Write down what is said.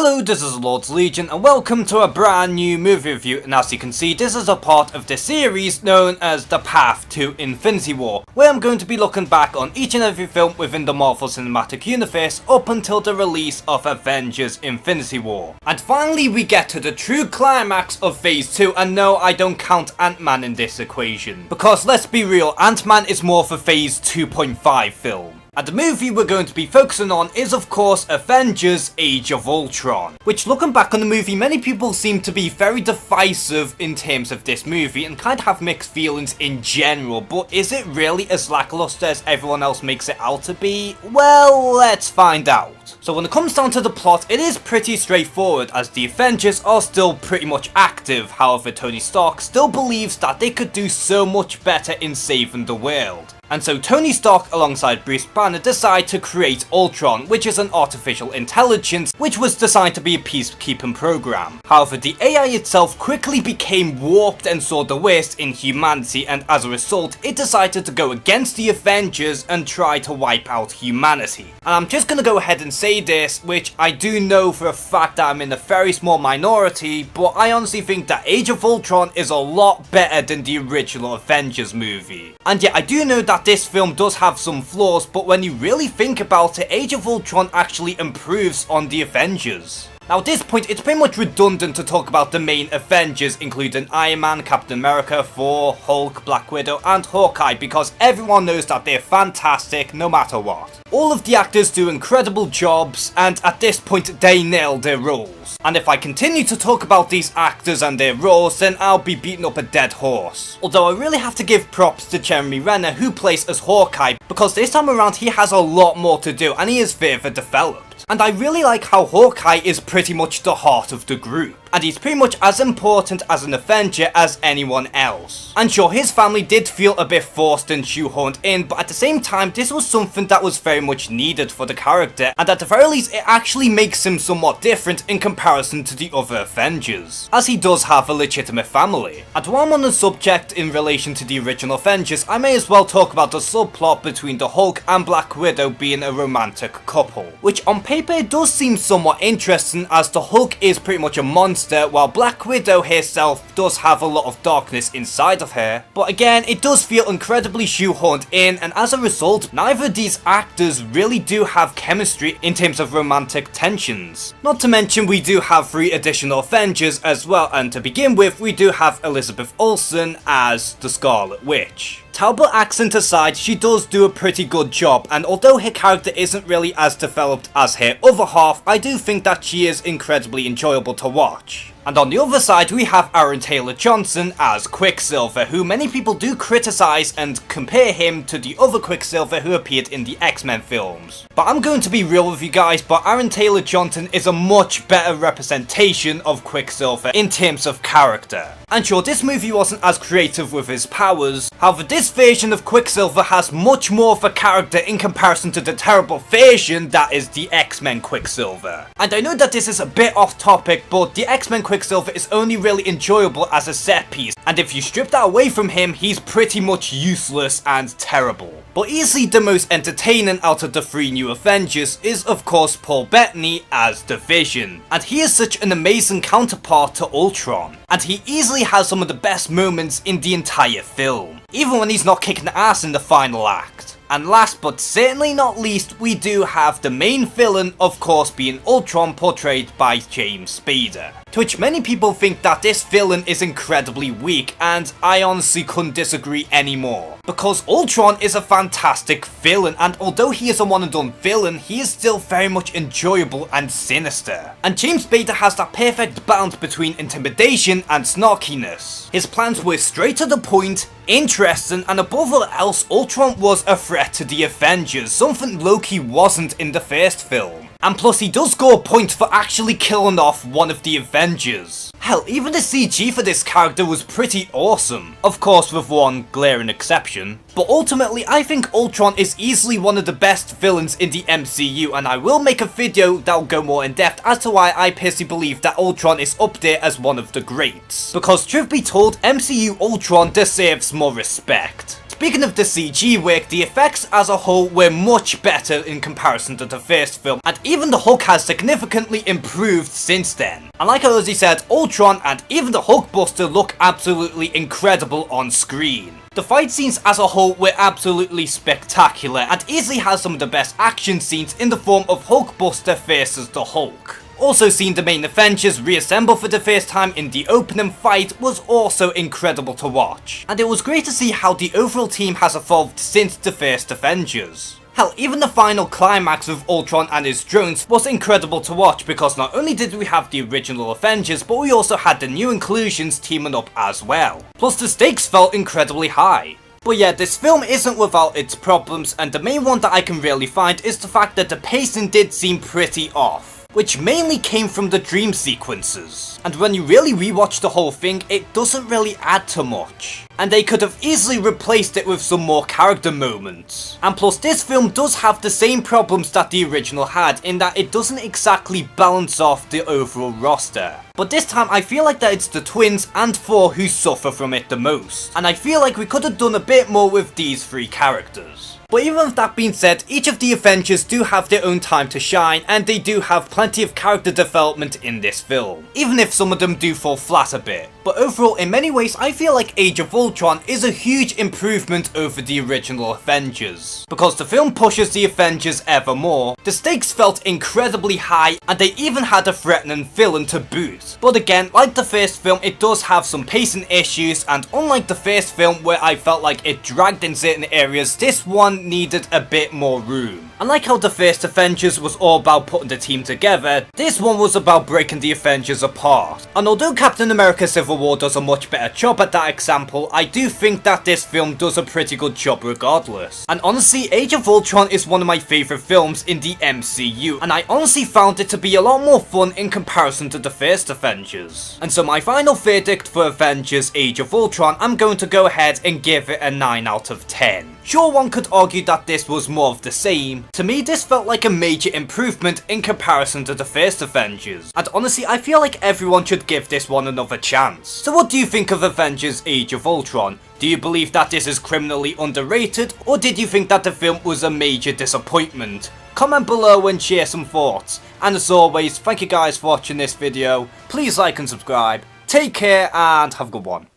Hello, this is Lord's Legion and welcome to a brand new movie review, and as you can see this is a part of the series known as The Path to Infinity War, where I'm going to be looking back on each and every film within the Marvel Cinematic Universe up until the release of Avengers Infinity War. And finally we get to the true climax of Phase 2, and no, I don't count Ant-Man in this equation, because let's be real, Ant-Man is more for Phase 2.5 film. And the movie we're going to be focusing on is of course Avengers Age of Ultron, which looking back on the movie many people seem to be very divisive in terms of this movie and kind of have mixed feelings in general, but is it really as lackluster as everyone else makes it out to be? Well, let's find out. So when it comes down to the plot, it is pretty straightforward as the Avengers are still pretty much active. However, Tony Stark still believes that they could do so much better in saving the world. And so Tony Stark alongside Bruce Banner decide to create Ultron, which is an artificial intelligence which was designed to be a peacekeeping program. However, the AI itself quickly became warped and saw the worst in humanity, and as a result it decided to go against the Avengers and try to wipe out humanity. And I'm just gonna go ahead and say this, which I do know for a fact that I'm in a very small minority, but I honestly think that Age of Ultron is a lot better than the original Avengers movie. And yeah, I do know that this film does have some flaws, but when you really think about it, Age of Ultron actually improves on the Avengers. Now at this point it's pretty much redundant to talk about the main Avengers, including Iron Man, Captain America, Thor, Hulk, Black Widow and Hawkeye, because everyone knows that they're fantastic no matter what. All of the actors do incredible jobs, and at this point they nail their roles. And if I continue to talk about these actors and their roles, then I'll be beating up a dead horse. Although I really have to give props to Jeremy Renner, who plays as Hawkeye, because this time around he has a lot more to do and he is further developed. And I really like how Hawkeye is pretty much the heart of the group, and he's pretty much as important as an Avenger as anyone else. And sure, his family did feel a bit forced and shoehorned in, but at the same time this was something that was very much needed for the character, and at the very least it actually makes him somewhat different in comparison to the other Avengers, as he does have a legitimate family. And while I'm on the subject in relation to the original Avengers, I may as well talk about the subplot between the Hulk and Black Widow being a romantic couple, which on paper it does seem somewhat interesting, as the Hulk is pretty much a monster while Black Widow herself does have a lot of darkness inside of her. But again, it does feel incredibly shoehorned in, and as a result neither of these actors really do have chemistry in terms of romantic tensions. Not to mention we do have 3 additional Avengers as well, and to begin with we do have Elizabeth Olsen as the Scarlet Witch. Talbot accent aside, she does do a pretty good job, and although her character isn't really as developed as her other half, I do think that she is incredibly enjoyable to watch. And on the other side we have Aaron Taylor-Johnson as Quicksilver, who many people do criticise and compare him to the other Quicksilver who appeared in the X-Men films. But I'm going to be real with you guys, but Aaron Taylor-Johnson is a much better representation of Quicksilver in terms of character. And sure, this movie wasn't as creative with his powers, however this version of Quicksilver has much more of a character in comparison to the terrible version that is the X-Men Quicksilver. And I know that this is a bit off topic, but the X-Men Quicksilver is only really enjoyable as a set piece, and if you strip that away from him, he's pretty much useless and terrible. But easily the most entertaining out of the 3 new Avengers is of course Paul Bettany as the Vision, and he is such an amazing counterpart to Ultron, and he easily has some of the best moments in the entire film, even when he's not kicking ass in the final act. And last but certainly not least, we do have the main villain, of course being Ultron, portrayed by James Spader. To which many people think that this villain is incredibly weak, and I honestly couldn't disagree anymore. Because Ultron is a fantastic villain, and although he is a one and done villain, he is still very much enjoyable and sinister. And James Spader has that perfect balance between intimidation and snarkiness. His plans were straight to the point, interesting, and above all else, Ultron was a threat to the Avengers, something Loki wasn't in the first film. And plus he does score a point for actually killing off one of the Avengers. Hell, even the CG for this character was pretty awesome. Of course with one glaring exception. But ultimately I think Ultron is easily one of the best villains in the MCU, and I will make a video that will go more in depth as to why I personally believe that Ultron is up there as one of the greats. Because truth be told, MCU Ultron deserves more respect. Speaking of the CG work, the effects as a whole were much better in comparison to the first film, and even the Hulk has significantly improved since then. And like I already said, Ultron and even the Hulkbuster look absolutely incredible on screen. The fight scenes as a whole were absolutely spectacular, and easily has some of the best action scenes in the form of Hulkbuster versus the Hulk. Also seeing the main Avengers reassemble for the first time in the opening fight was also incredible to watch. And it was great to see how the overall team has evolved since the first Avengers. Hell, even the final climax with Ultron and his drones was incredible to watch, because not only did we have the original Avengers, but we also had the new inclusions teaming up as well. Plus the stakes felt incredibly high. But yeah, this film isn't without its problems, and the main one that I can really find is the fact that the pacing did seem pretty off, which mainly came from the dream sequences. And when you really rewatch the whole thing, it doesn't really add to much. And they could have easily replaced it with some more character moments. And plus this film does have the same problems that the original had, in that it doesn't exactly balance off the overall roster. But this time I feel like that it's the twins and Thor who suffer from it the most. And I feel like we could have done a bit more with these three characters. But even with that being said, each of the Avengers do have their own time to shine, and they do have plenty of character development in this film, even if some of them do fall flat a bit. But overall, in many ways, I feel like Age of Ultron is a huge improvement over the original Avengers, because the film pushes the Avengers ever more, the stakes felt incredibly high, and they even had a threatening villain to boot. But again, like the first film, it does have some pacing issues, and unlike the first film where I felt like it dragged in certain areas, this one needed a bit more room. And like how the first Avengers was all about putting the team together, this one was about breaking the Avengers apart. And although Captain America Civil War does a much better job at that example, I do think that this film does a pretty good job regardless. And honestly, Age of Ultron is one of my favourite films in the MCU, and I honestly found it to be a lot more fun in comparison to the first Avengers. And so my final verdict for Avengers Age of Ultron, I'm going to go ahead and give it a 9 out of 10. Sure, one could argue that this was more of the same. To me, this felt like a major improvement in comparison to the first Avengers. And honestly, I feel like everyone should give this one another chance. So what do you think of Avengers Age of Ultron? Do you believe that this is criminally underrated, or did you think that the film was a major disappointment? Comment below and share some thoughts. And as always, thank you guys for watching this video. Please like and subscribe. Take care and have a good one.